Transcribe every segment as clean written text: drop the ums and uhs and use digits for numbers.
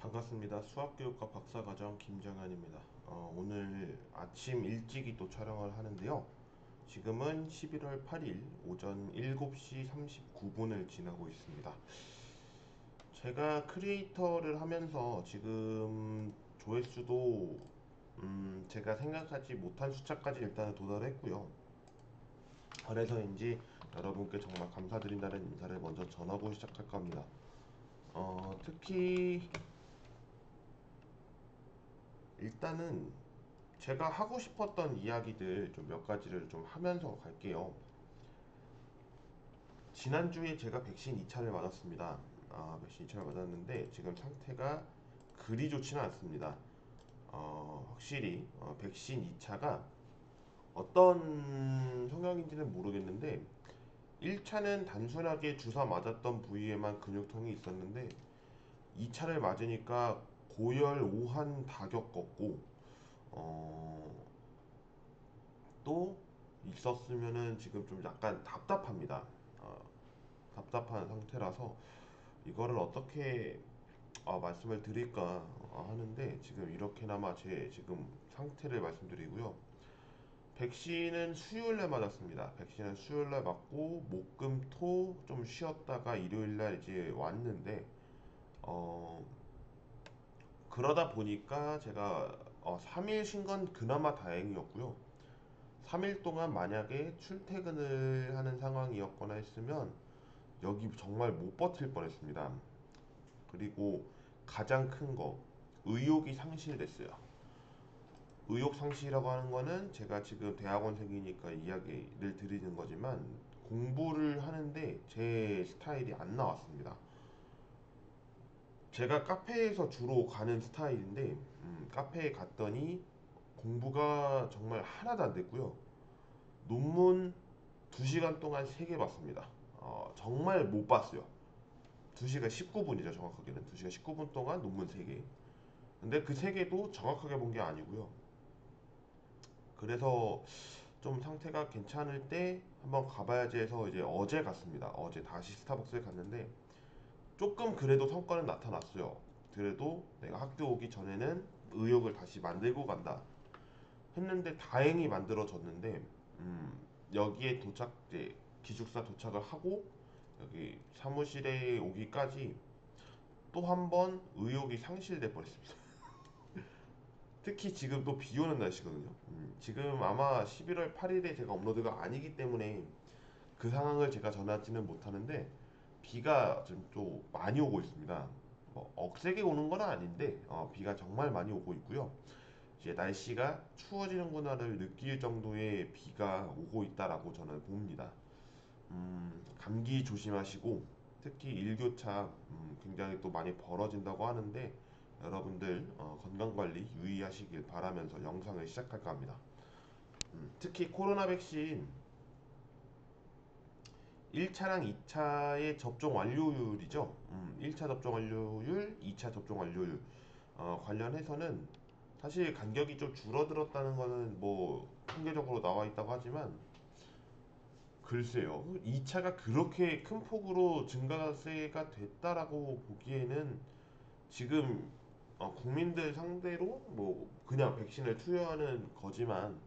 반갑습니다. 수학교육과 박사과정 김정현입니다. 오늘 아침 일찍이 또 촬영을 하는데요. 지금은 11월 8일 오전 7시 39분을 지나고 있습니다. 제가 크리에이터를 하면서 지금 조회수도 제가 생각하지 못한 숫자까지 일단은 도달했고요. 그래서인지 여러분께 정말 감사드린다는 인사를 먼저 전하고 시작할 겁니다. 특히 일단은 제가 하고 싶었던 이야기들 좀 몇 가지를 좀 하면서 갈게요. 지난주에 제가 백신 2차를 맞았습니다. 백신 2차를 맞았는데 지금 상태가 그리 좋지는 않습니다. 확실히 백신 2차가 어떤 성향인지는 모르겠는데 1차는 단순하게 주사 맞았던 부위에만 근육통이 있었는데 2차를 맞으니까 고열, 오한 다 겪었고 어, 또 있었으면은 지금 좀 약간 답답합니다. 어, 답답한 상태라서 이거를 어떻게 말씀을 드릴까 하는데 지금 이렇게나마 제 지금 상태를 말씀드리고요. 백신은 수요일날 맞았습니다. 백신은 수요일날 맞고 목금토 좀 쉬었다가 일요일날 이제 왔는데 어, 그러다 보니까 제가 3일 쉰 건 그나마 다행이었고요. 3일 동안 만약에 출퇴근을 하는 상황이었거나 했으면 여기 정말 못 버틸 뻔했습니다. 그리고 가장 큰 거, 의욕이 상실됐어요. 의욕 상실이라고 하는 거는 제가 지금 대학원생이니까 이야기를 드리는 거지만 공부를 하는데 제 스타일이 안 나왔습니다. 제가 카페에서 주로 가는 스타일인데 카페에 갔더니 공부가 정말 하나도 안 됐고요. 논문 2시간 동안 3개 봤습니다. 정말 못 봤어요. 2시간 19분이죠, 정확하게는. 2시간 19분 동안 논문 3개. 근데 그 3개도 정확하게 본 게 아니고요. 그래서 좀 상태가 괜찮을 때 한번 가봐야지 해서 이제 어제 갔습니다. 어제 다시 스타벅스에 갔는데 조금 그래도 성과는 나타났어요. 그래도 내가 학교 오기 전에는 의욕을 다시 만들고 간다 했는데 다행히 만들어졌는데 여기에 도착 이제 기숙사 도착을 하고 여기 사무실에 오기까지 또 한 번 의욕이 상실돼 버렸습니다. 특히 지금 또 비 오는 날씨거든요. 지금 아마 11월 8일에 제가 업로드가 아니기 때문에 그 상황을 제가 전하지는 못하는데 비가 좀 또 많이 오고 있습니다. 뭐 억세게 오는 건 아닌데 비가 정말 많이 오고 있고요. 이제 날씨가 추워지는구나를 느낄 정도의 비가 오고 있다라고 저는 봅니다. 감기 조심하시고 특히 일교차 굉장히 또 많이 벌어진다고 하는데 여러분들 건강 관리 유의하시길 바라면서 영상을 시작할까 합니다. 특히 코로나 백신 1차랑 2차의 접종 완료율이죠. 1차 접종 완료율, 2차 접종 완료율 관련해서는 사실 간격이 좀 줄어들었다는 거는 뭐 통계적으로 나와 있다고 하지만 글쎄요. 2차가 그렇게 큰 폭으로 증가세가 됐다라고 보기에는 지금 국민들 상대로 뭐 그냥 백신을 투여하는 거지만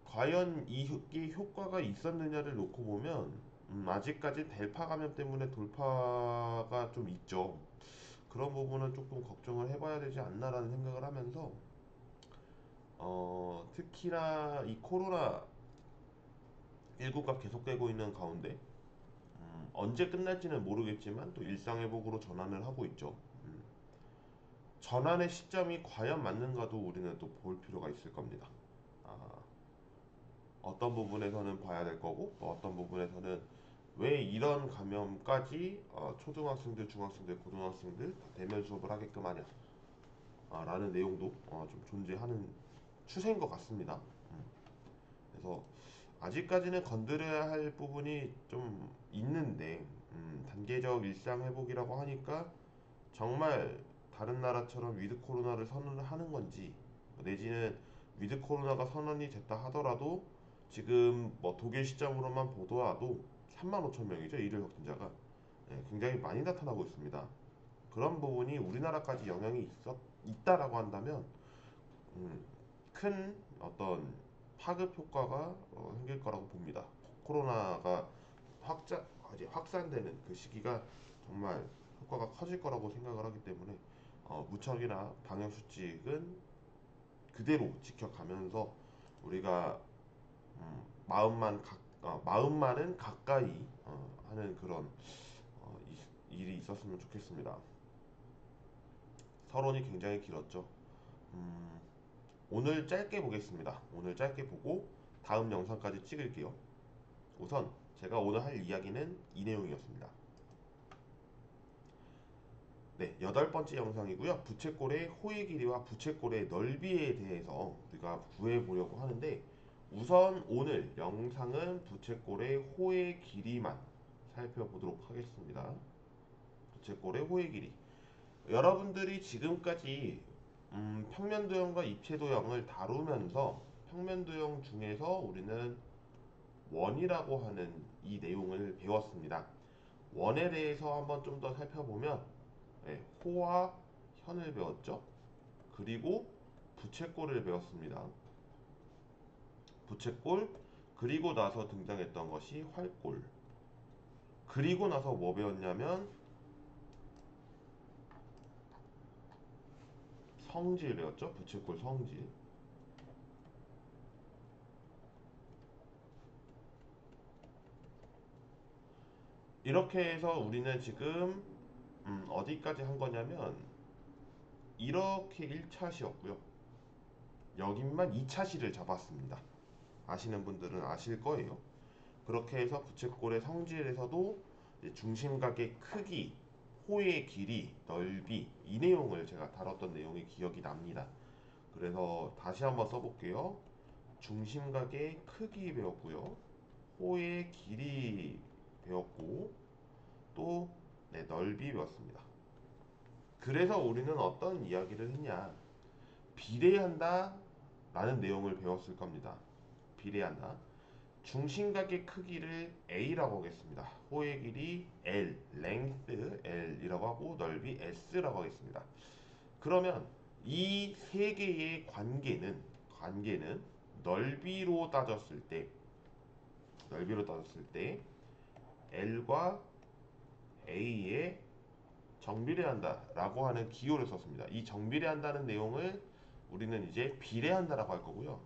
과연 이게 효과가 있었느냐를 놓고 보면 아직까지 델파 감염 때문에 돌파가 좀 있죠. 그런 부분은 조금 걱정을 해봐야 되지 않나라는 생각을 하면서 특히나 이 코로나 19가 계속되고 있는 가운데 언제 끝날지는 모르겠지만 또 일상회복으로 전환을 하고 있죠. 전환의 시점이 과연 맞는가도 우리는 또 볼 필요가 있을 겁니다. 아, 어떤 부분에서는 봐야 될 거고 또 어떤 부분에서는 왜 이런 감염까지 초등학생들, 중학생들, 고등학생들 다 대면 수업을 하게끔 하냐 라는 내용도 좀 존재하는 추세인 것 같습니다. 그래서 아직까지는 건드려야 할 부분이 좀 있는데 단계적 일상 회복이라고 하니까 정말 다른 나라처럼 위드 코로나를 선언을 하는 건지 내지는 위드 코로나가 선언이 됐다 하더라도 지금 뭐 독일 시점으로만 보더라도 3만 5천 명이죠 일일 확진자가. 굉장히 많이 나타나고 있습니다. 그런 부분이 우리나라까지 영향이 있다라고 한다면 큰 어떤 파급 효과가 생길 거라고 봅니다. 코로나가 확산되는 그 시기가 정말 효과가 커질 거라고 생각을 하기 때문에 무척이나 방역 수칙은 그대로 지켜가면서 우리가 마음만은 가까이 하는 그런 일이 있었으면 좋겠습니다. 서론이 굉장히 길었죠. 음, 오늘 짧게 보겠습니다. 오늘 짧게 보고 다음 영상까지 찍을게요. 우선 제가 오늘 할 이야기는 이 내용이었습니다. 네, 여덟 번째 영상이고요. 부채꼴의 호의 길이와 부채꼴의 넓이에 대해서 우리가 구해보려고 하는데 우선 오늘 영상은 부채꼴의 호의 길이만 살펴보도록 하겠습니다. 부채꼴의 호의 길이. 여러분들이 지금까지 평면도형과 입체도형을 다루면서 평면도형 중에서 우리는 원이라고 하는 이 내용을 배웠습니다. 원에 대해서 한번 좀 더 살펴보면 호와 현을 배웠죠. 그리고 부채꼴을 배웠습니다. 부채꼴, 그리고 나서 등장했던 것이 활꼴. 그리고 나서 뭐 배웠냐면 성질 배웠죠. 부채꼴 성질. 이렇게 해서 우리는 지금 어디까지 한 거냐면 이렇게 1차시였고요. 여긴만 2차시를 잡았습니다. 아시는 분들은 아실 거예요. 그렇게 해서 부채꼴의 성질에서도 중심각의 크기, 호의 길이, 넓이 이 내용을 제가 다뤘던 내용이 기억이 납니다. 그래서 다시 한번 써볼게요. 중심각의 크기 배웠고요. 호의 길이 배웠고 또 넓이 배웠습니다. 그래서 우리는 어떤 이야기를 했냐? 비례한다 라는 내용을 배웠을 겁니다. 비례한다. 중심각의 크기를 A라고 하겠습니다. 호의 길이 L, length L이라고 하고 넓이 S라고 하겠습니다. 그러면 이 세 개의 관계는 넓이로 따졌을 때 L과 A의 정비례한다라고 하는 기호를 썼습니다. 이 정비례한다는 내용을 우리는 이제 비례한다라고 할 거고요.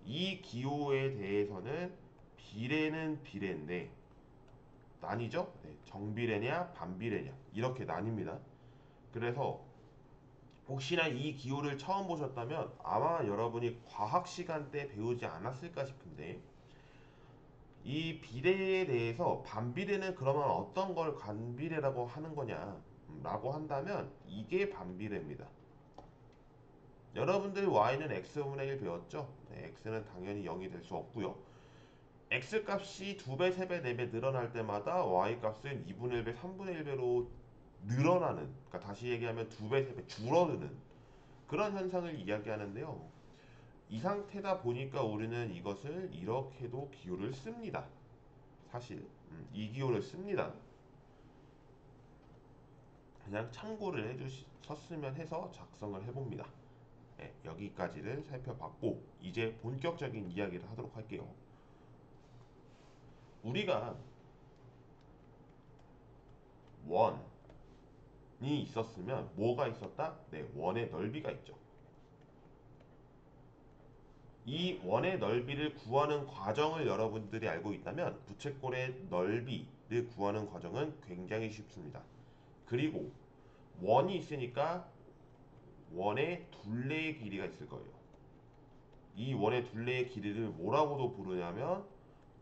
이 기호에 대해서는 비례는 비례인데 나뉘죠? 정비례냐 반비례냐 이렇게 나뉩니다. 그래서 혹시나 이 기호를 처음 보셨다면 아마 여러분이 과학 시간 때 배우지 않았을까 싶은데 이 비례에 대해서 반비례는 그러면 어떤 걸 반비례라고 하는 거냐 라고 한다면 이게 반비례입니다. 여러분들 y는 x분의 1 배웠죠? x는 당연히 0이 될 수 없고요. x 값이 2배, 3배, 4배 늘어날 때마다 y 값은 2분의 1배, 3분의 1배로 늘어나는, 그러니까 다시 얘기하면 2배, 3배 줄어드는 그런 현상을 이야기하는데요. 이 상태다 보니까 우리는 이것을 이렇게도 기호를 씁니다. 사실 이 기호를 씁니다. 그냥 참고를 해주셨으면 해서 작성을 해봅니다. 여기까지를 살펴봤고 이제 본격적인 이야기를 하도록 할게요. 우리가 원이 있었으면 뭐가 있었다? 원의 넓이가 있죠. 이 원의 넓이를 구하는 과정을 여러분들이 알고 있다면 부채꼴의 넓이를 구하는 과정은 굉장히 쉽습니다. 그리고 원이 있으니까 원의 둘레의 길이가 있을 거예요. 이 원의 둘레의 길이를 뭐라고도 부르냐면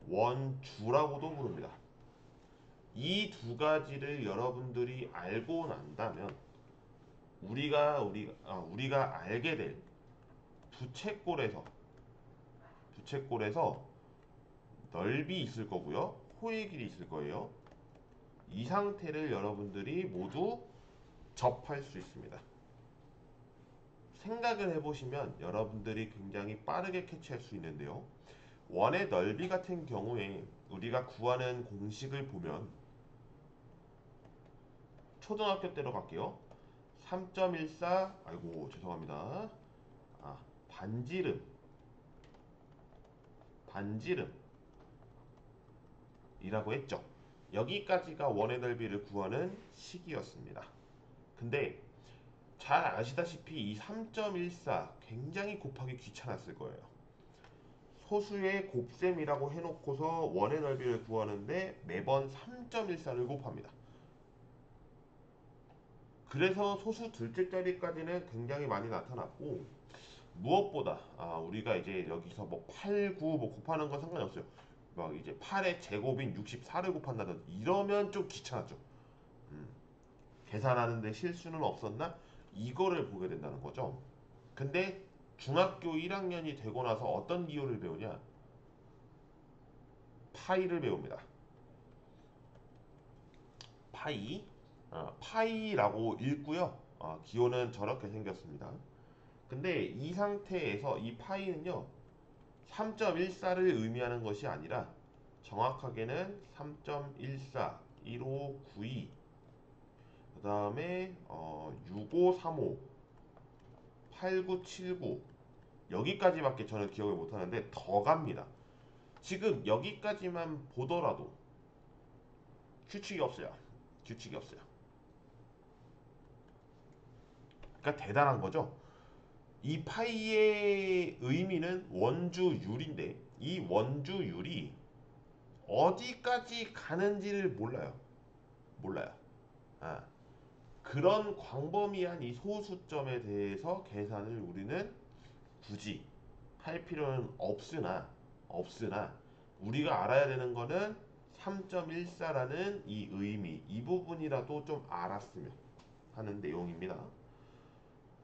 원주라고도 부릅니다. 이 두 가지를 여러분들이 알고 난다면 우리가 알게 될 부채꼴에서 넓이 있을 거고요. 호의 길이 있을 거예요. 이 상태를 여러분들이 모두 접할 수 있습니다. 생각을 해보시면 여러분들이 굉장히 빠르게 캐치할 수 있는데요. 원의 넓이 같은 경우에 우리가 구하는 공식을 보면 초등학교 때로 갈게요. 3.14 아이고 죄송합니다. 아, 반지름이라고 했죠. 여기까지가 원의 넓이를 구하는 식이었습니다. 근데 잘 아시다시피 이 3.14 굉장히 곱하기 귀찮았을 거예요. 소수의 곱셈이라고 해놓고서 원의 넓이를 구하는데 매번 3.14를 곱합니다. 그래서 소수 둘째 자리까지는 굉장히 많이 나타났고, 무엇보다 우리가 이제 여기서 뭐 8, 9 뭐 곱하는 건 상관이 없어요. 막 이제 8의 제곱인 64를 곱한다든지 이러면 좀 귀찮았죠. 음, 계산하는데 실수는 없었나? 이거를 보게 된다는 거죠. 근데 중학교 1학년이 되고 나서 어떤 기호를 배우냐? 파이를 배웁니다. 파이, 파이라고 읽고요. 기호는 저렇게 생겼습니다. 근데 이 상태에서 이 파이는요, 3.14를 의미하는 것이 아니라 정확하게는 3.14, 1592, 그 다음에 6535, 8979 여기까지밖에 저는 기억을 못하는데 더 갑니다. 지금 여기까지만 보더라도 규칙이 없어요. 규칙이 없어요. 그러니까 대단한 거죠. 이 파이의 의미는 원주율인데 이 원주율이 어디까지 가는지를 몰라요. 몰라요. 아, 그런 광범위한 이 소수점에 대해서 계산을 우리는 굳이 할 필요는 없으나 우리가 알아야 되는 거는 3.14라는 이 의미, 이 부분이라도 좀 알았으면 하는 내용입니다.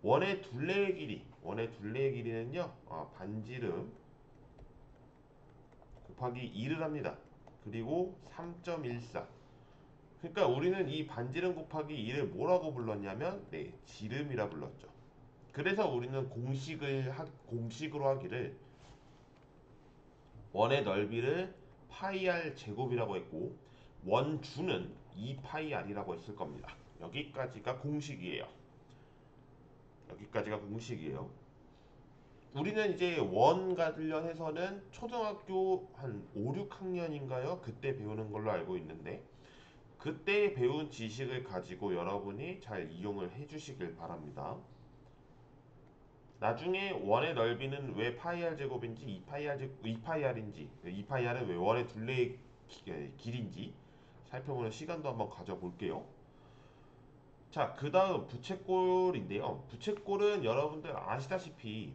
원의 둘레의 길이는요, 반지름 곱하기 2를 합니다. 그리고 3.14. 그러니까 우리는 이 반지름 곱하기 2를 뭐라고 불렀냐면, 네, 지름이라 불렀죠. 그래서 우리는 공식으로 하기를 원의 넓이를 파이 r 제곱이라고 했고 원주는 2파이 r이라고 했을 겁니다. 여기까지가 공식이에요. 여기까지가 공식이에요. 우리는 이제 원 관련해서는 초등학교 한 5, 6학년인가요? 그때 배우는 걸로 알고 있는데 그때 배운 지식을 가지고 여러분이 잘 이용을 해주시길 바랍니다. 나중에 원의 넓이는 왜 파이 r 제곱인지 2파이 r인지 2파이 r은 왜 원의 둘레의 길인지 살펴보는 시간도 한번 가져볼게요. 자, 그 다음 부채꼴인데요. 부채꼴은 여러분들 아시다시피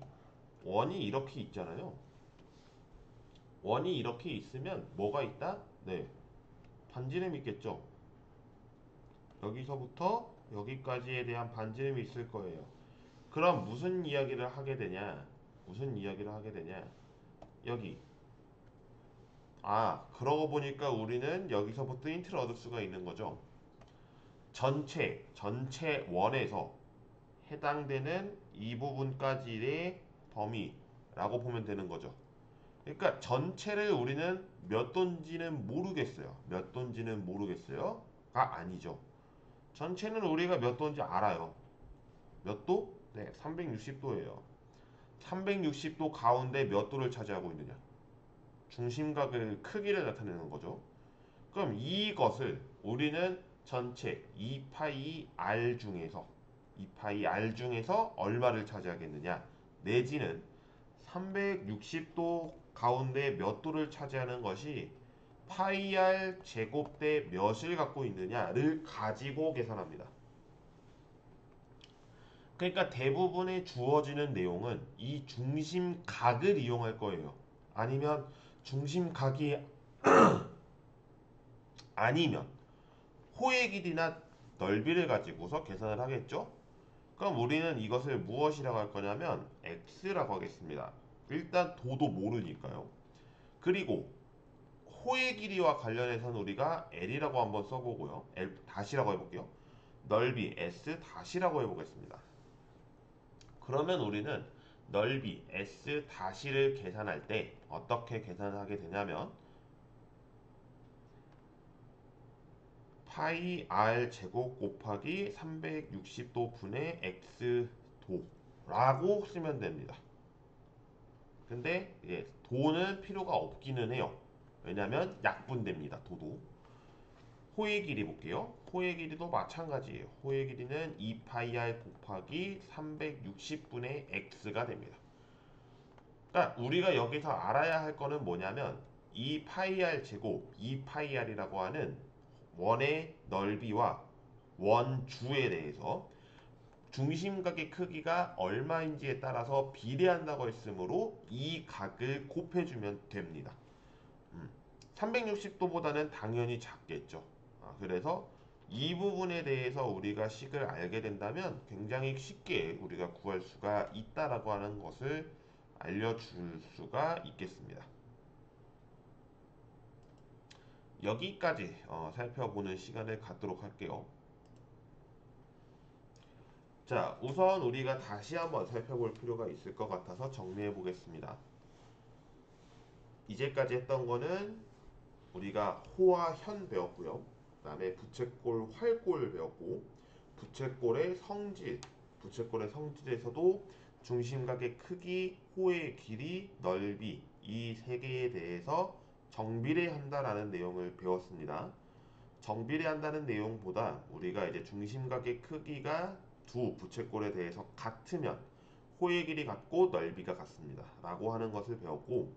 원이 이렇게 있잖아요. 원이 이렇게 있으면 뭐가 있다? 네, 반지름이 있겠죠. 여기서부터 여기까지에 대한 반지름이 있을 거예요. 그럼 무슨 이야기를 하게 되냐? 여기. 그러고 보니까 우리는 여기서부터 힌트를 얻을 수가 있는 거죠. 전체 원에서 해당되는 이 부분까지의 범위라고 보면 되는 거죠. 그러니까 전체를 우리는 몇 돈지는 모르겠어요. 몇 돈지는 모르겠어요가 아니죠. 전체는 우리가 몇 도인지 알아요. 몇 도? 네, 360도예요. 360도 가운데 몇 도를 차지하고 있느냐? 중심각의 크기를 나타내는 거죠. 그럼 이것을 우리는 전체 2파이 r 중에서 얼마를 차지하겠느냐? 내지는 360도 가운데 몇 도를 차지하는 것이 파이 r 제곱 대 몇을 갖고 있느냐를 가지고 계산합니다. 그러니까 대부분의 주어지는 내용은 이 중심각을 이용할 거예요. 아니면 중심각이 아니면 호의 길이나 넓이를 가지고서 계산을 하겠죠. 그럼 우리는 이것을 무엇이라고 할 거냐면 x라고 하겠습니다. 일단 도도 모르니까요. 그리고 호의 길이와 관련해서는 우리가 l이라고 한번 써보고요. l 다시라고 해볼게요. 넓이 s 다시라고 해보겠습니다. 그러면 우리는 넓이 s 다시를 계산할 때 어떻게 계산을 하게 되냐면 파이 r 제곱 곱하기 360도 분의 x 도라고 쓰면 됩니다. 근데 도는 필요가 없기는 해요. 왜냐면 약분됩니다. 도도. 호의 길이 볼게요. 호의 길이도 마찬가지예요. 호의 길이는 2파이r 곱하기 360분의 x가 됩니다. 그러니까 우리가 여기서 알아야 할 거는 뭐냐면 2파이r 제곱, 2파이r이라고 하는 원의 넓이와 원주에 대해서 중심각의 크기가 얼마인지에 따라서 비례한다고 했으므로 이 각을 곱해주면 됩니다. 360도보다는 당연히 작겠죠. 그래서 이 부분에 대해서 우리가 식을 알게 된다면 굉장히 쉽게 우리가 구할 수가 있다라고 하는 것을 알려줄 수가 있겠습니다. 여기까지 살펴보는 시간을 갖도록 할게요. 자, 우선 우리가 다시 한번 살펴볼 필요가 있을 것 같아서 정리해 보겠습니다. 이제까지 했던 거는 우리가 호와 현 배웠고요. 그 다음에 부채꼴, 활꼴 배웠고, 부채꼴의 성질에서도 중심각의 크기, 호의 길이, 넓이 이 세 개에 대해서 정비례한다라는 내용을 배웠습니다. 정비례한다는 내용보다 우리가 이제 중심각의 크기가 두 부채꼴에 대해서 같으면 호의 길이 같고 넓이가 같습니다. 라고 하는 것을 배웠고,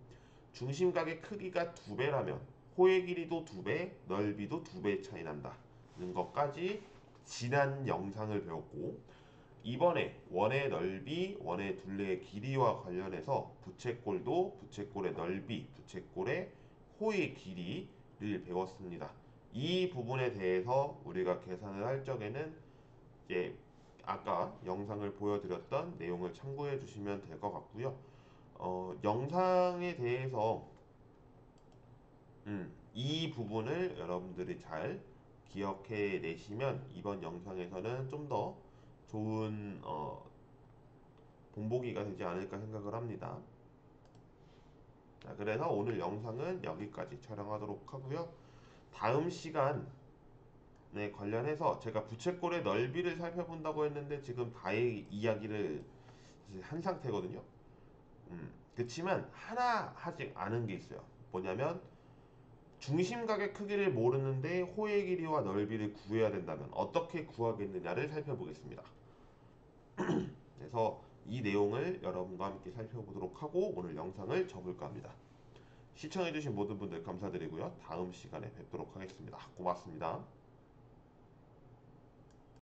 중심각의 크기가 두 배라면 호의 길이도 두 배, 넓이도 두 배 차이 난다는 것까지 지난 영상을 배웠고, 이번에 원의 넓이, 원의 둘레의 길이와 관련해서 부채꼴도 부채꼴의 넓이, 부채꼴의 호의 길이를 배웠습니다. 이 부분에 대해서 우리가 계산을 할 적에는 이제 아까 영상을 보여드렸던 내용을 참고해 주시면 될 것 같고요. 영상에 대해서 이 부분을 여러분들이 잘 기억해 내시면 이번 영상에서는 좀 더 좋은 본보기가 되지 않을까 생각을 합니다. 자, 그래서 오늘 영상은 여기까지 촬영하도록 하고요. 다음 시간에 관련해서 제가 부채꼴의 넓이를 살펴본다고 했는데 지금 다의 이야기를 한 상태거든요. 그렇지만 하나 하지 않은 게 있어요. 뭐냐면 중심각의 크기를 모르는데 호의 길이와 넓이를 구해야 된다면 어떻게 구하겠느냐를 살펴보겠습니다. 그래서 이 내용을 여러분과 함께 살펴보도록 하고 오늘 영상을 접을까 합니다. 시청해주신 모든 분들 감사드리고요. 다음 시간에 뵙도록 하겠습니다. 고맙습니다.